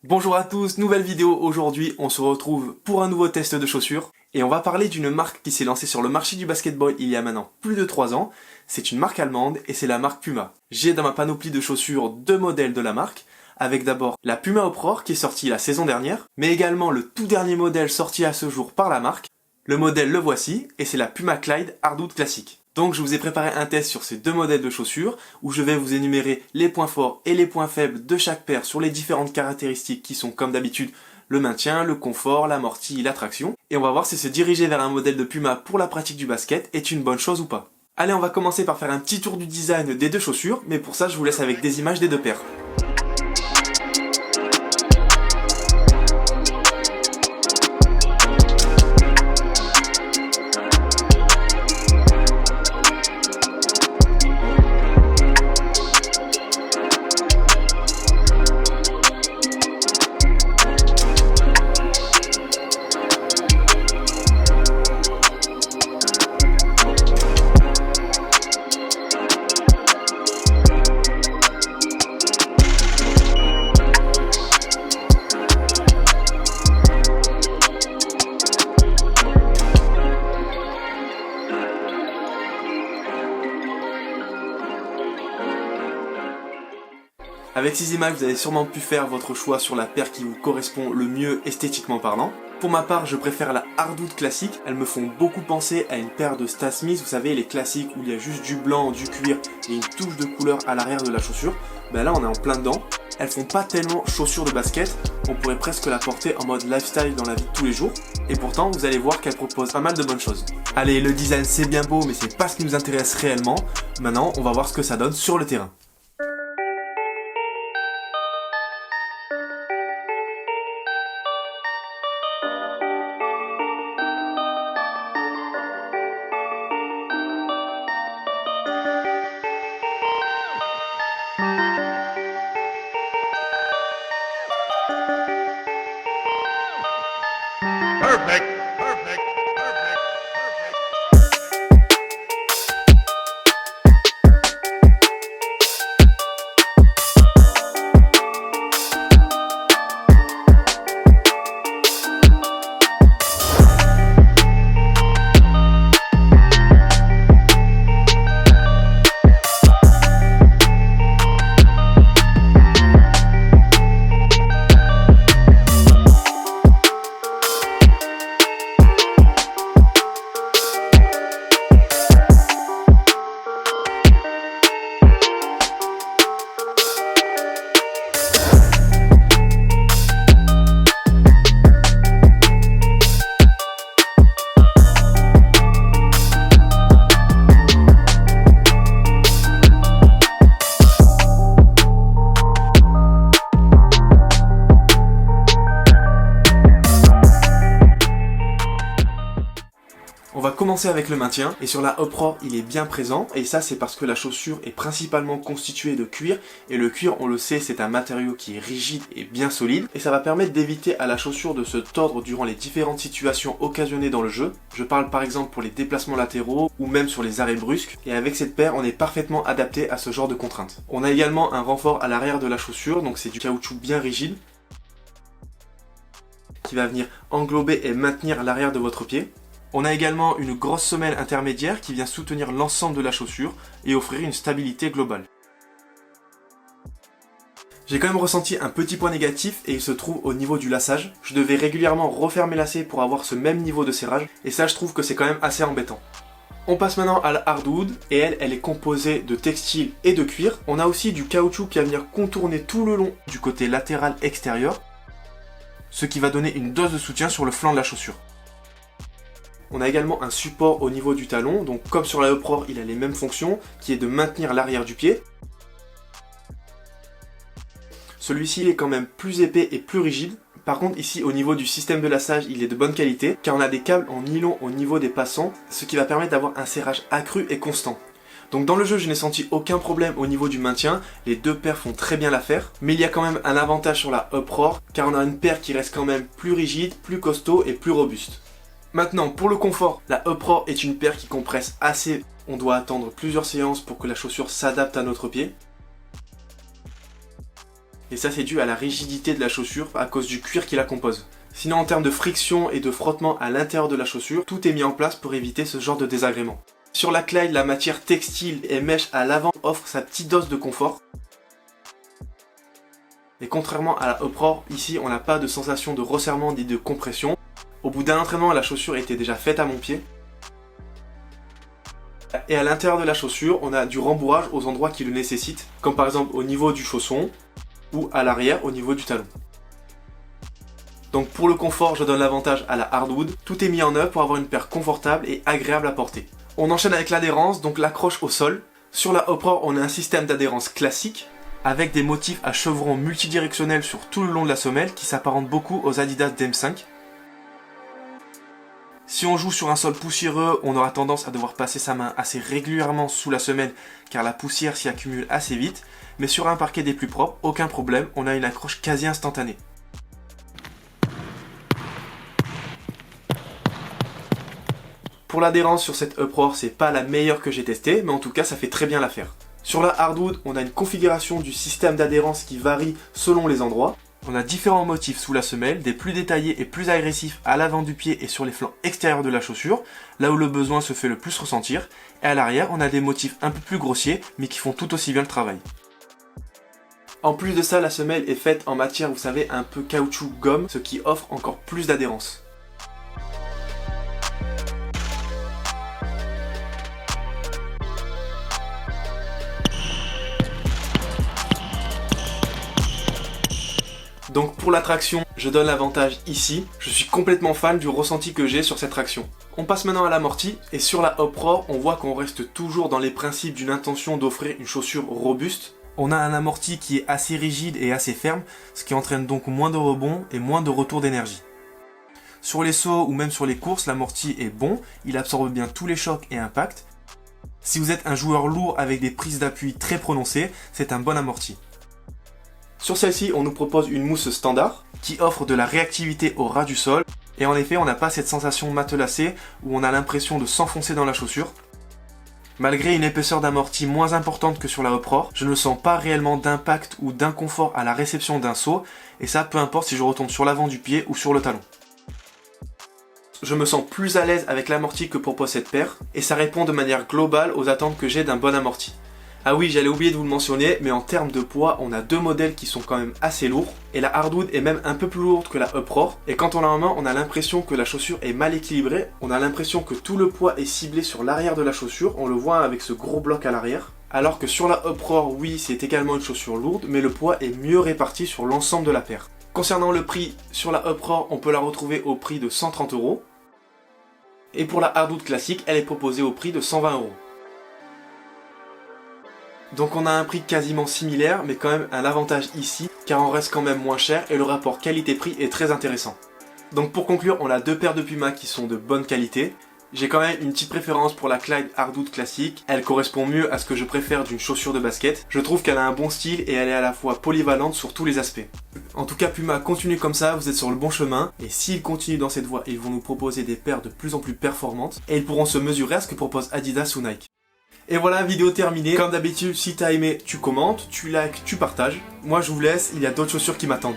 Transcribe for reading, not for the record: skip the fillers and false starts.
Bonjour à tous, nouvelle vidéo. Aujourd'hui on se retrouve pour un nouveau test de chaussures et on va parler d'une marque qui s'est lancée sur le marché du basketball il y a maintenant plus de 3 ans. C'est une marque allemande et c'est la marque Puma. J'ai dans ma panoplie de chaussures deux modèles de la marque, avec d'abord la Puma Uproar qui est sortie la saison dernière, mais également le tout dernier modèle sorti à ce jour par la marque. Le modèle le voici et c'est la Puma Clyde Hardwood classique. Donc je vous ai préparé un test sur ces deux modèles de chaussures où je vais vous énumérer les points forts et les points faibles de chaque paire sur les différentes caractéristiques qui sont comme d'habitude le maintien, le confort, l'amorti, la traction. Et on va voir si se diriger vers un modèle de Puma pour la pratique du basket est une bonne chose ou pas. Allez, on va commencer par faire un petit tour du design des deux chaussures, mais pour ça je vous laisse avec des images des deux paires. Avec ces images, vous avez sûrement pu faire votre choix sur la paire qui vous correspond le mieux esthétiquement parlant. Pour ma part, je préfère la Hardwood classique. Elles me font beaucoup penser à une paire de Stan Smith, vous savez, les classiques où il y a juste du blanc, du cuir et une touche de couleur à l'arrière de la chaussure. Ben là, on est en plein dedans. Elles font pas tellement chaussures de basket, on pourrait presque la porter en mode lifestyle dans la vie de tous les jours. Et pourtant, vous allez voir qu'elle propose pas mal de bonnes choses. Allez, le design c'est bien beau, mais c'est pas ce qui nous intéresse réellement. Maintenant, on va voir ce que ça donne sur le terrain. Perfect. On va commencer avec le maintien, et sur la Uproar il est bien présent, et ça c'est parce que la chaussure est principalement constituée de cuir, et le cuir on le sait c'est un matériau qui est rigide et bien solide, et ça va permettre d'éviter à la chaussure de se tordre durant les différentes situations occasionnées dans le jeu. Je parle par exemple pour les déplacements latéraux, ou même sur les arrêts brusques, et avec cette paire on est parfaitement adapté à ce genre de contraintes. On a également un renfort à l'arrière de la chaussure, donc c'est du caoutchouc bien rigide, qui va venir englober et maintenir l'arrière de votre pied. On a également une grosse semelle intermédiaire qui vient soutenir l'ensemble de la chaussure et offrir une stabilité globale. J'ai quand même ressenti un petit point négatif et il se trouve au niveau du laçage. Je devais régulièrement refaire mes lacets pour avoir ce même niveau de serrage et ça je trouve que c'est quand même assez embêtant. On passe maintenant à la Hardwood et elle est composée de textile et de cuir. On a aussi du caoutchouc qui va venir contourner tout le long du côté latéral extérieur, ce qui va donner une dose de soutien sur le flanc de la chaussure. On a également un support au niveau du talon, donc comme sur la Uproar, il a les mêmes fonctions, qui est de maintenir l'arrière du pied. Celui-ci il est quand même plus épais et plus rigide. Par contre ici au niveau du système de laçage il est de bonne qualité, car on a des câbles en nylon au niveau des passants, ce qui va permettre d'avoir un serrage accru et constant. Donc dans le jeu je n'ai senti aucun problème au niveau du maintien, les deux paires font très bien l'affaire, mais il y a quand même un avantage sur la Uproar, car on a une paire qui reste quand même plus rigide, plus costaud et plus robuste. Maintenant, pour le confort, la Uproar est une paire qui compresse assez. On doit attendre plusieurs séances pour que la chaussure s'adapte à notre pied. et ça c'est dû à la rigidité de la chaussure à cause du cuir qui la compose. Sinon en termes de friction et de frottement à l'intérieur de la chaussure, tout est mis en place pour éviter ce genre de désagrément. Sur la Clyde, la matière textile et mèche à l'avant offre sa petite dose de confort. Et contrairement à la Uproar, ici on n'a pas de sensation de resserrement ni de compression. Au bout d'un entraînement, la chaussure était déjà faite à mon pied. Et à l'intérieur de la chaussure, on a du rembourrage aux endroits qui le nécessitent, comme par exemple au niveau du chausson ou à l'arrière au niveau du talon. Donc pour le confort, je donne l'avantage à la Hardwood. Tout est mis en œuvre pour avoir une paire confortable et agréable à porter. On enchaîne avec l'adhérence, donc l'accroche au sol. Sur la Uproar, on a un système d'adhérence classique, avec des motifs à chevrons multidirectionnels sur tout le long de la semelle qui s'apparentent beaucoup aux Adidas DM5. Si on joue sur un sol poussiéreux, on aura tendance à devoir passer sa main assez régulièrement sous la semelle car la poussière s'y accumule assez vite, mais sur un parquet des plus propres, aucun problème, on a une accroche quasi instantanée. Pour l'adhérence sur cette Uproar, c'est pas la meilleure que j'ai testée, mais en tout cas ça fait très bien l'affaire. Sur la Hardwood, on a une configuration du système d'adhérence qui varie selon les endroits. On a différents motifs sous la semelle, des plus détaillés et plus agressifs à l'avant du pied et sur les flancs extérieurs de la chaussure, là où le besoin se fait le plus ressentir. Et à l'arrière, on a des motifs un peu plus grossiers, mais qui font tout aussi bien le travail. En plus de ça, la semelle est faite en matière, vous savez, un peu caoutchouc gomme, ce qui offre encore plus d'adhérence. Donc pour la traction, je donne l'avantage ici. Je suis complètement fan du ressenti que j'ai sur cette traction. On passe maintenant à l'amorti, et sur la Uproar, on voit qu'on reste toujours dans les principes d'une intention d'offrir une chaussure robuste. On a un amorti qui est assez rigide et assez ferme, ce qui entraîne donc moins de rebonds et moins de retour d'énergie. Sur les sauts ou même sur les courses, l'amorti est bon, il absorbe bien tous les chocs et impacts. Si vous êtes un joueur lourd avec des prises d'appui très prononcées, c'est un bon amorti. Sur celle-ci, on nous propose une mousse standard qui offre de la réactivité au ras du sol. Et en effet, on n'a pas cette sensation matelassée où on a l'impression de s'enfoncer dans la chaussure. Malgré une épaisseur d'amorti moins importante que sur la Uproar, je ne sens pas réellement d'impact ou d'inconfort à la réception d'un saut. Et ça, peu importe si je retombe sur l'avant du pied ou sur le talon. Je me sens plus à l'aise avec l'amorti que propose cette paire. Et ça répond de manière globale aux attentes que j'ai d'un bon amorti. Ah oui, j'allais oublier de vous le mentionner, mais en termes de poids, on a deux modèles qui sont quand même assez lourds. Et la Hardwood est même un peu plus lourde que la Uproar. Et quand on l'a en main, on a l'impression que la chaussure est mal équilibrée. On a l'impression que tout le poids est ciblé sur l'arrière de la chaussure. On le voit avec ce gros bloc à l'arrière. Alors que sur la Uproar, oui, c'est également une chaussure lourde, mais le poids est mieux réparti sur l'ensemble de la paire. Concernant le prix, sur la Uproar, on peut la retrouver au prix de 130 €. Et pour la Hardwood classique, elle est proposée au prix de 120 €. Donc on a un prix quasiment similaire, mais quand même un avantage ici, car on reste quand même moins cher et le rapport qualité-prix est très intéressant. Donc pour conclure, on a deux paires de Puma qui sont de bonne qualité. J'ai quand même une petite préférence pour la Clyde Hardwood classique, elle correspond mieux à ce que je préfère d'une chaussure de basket. Je trouve qu'elle a un bon style et elle est à la fois polyvalente sur tous les aspects. En tout cas Puma, continuez comme ça, vous êtes sur le bon chemin, et s'ils continuent dans cette voie, ils vont nous proposer des paires de plus en plus performantes, et ils pourront se mesurer à ce que propose Adidas ou Nike. Et voilà, vidéo terminée. Comme d'habitude, si t'as aimé, tu commentes, tu likes, tu partages. Moi je vous laisse, il y a d'autres chaussures qui m'attendent.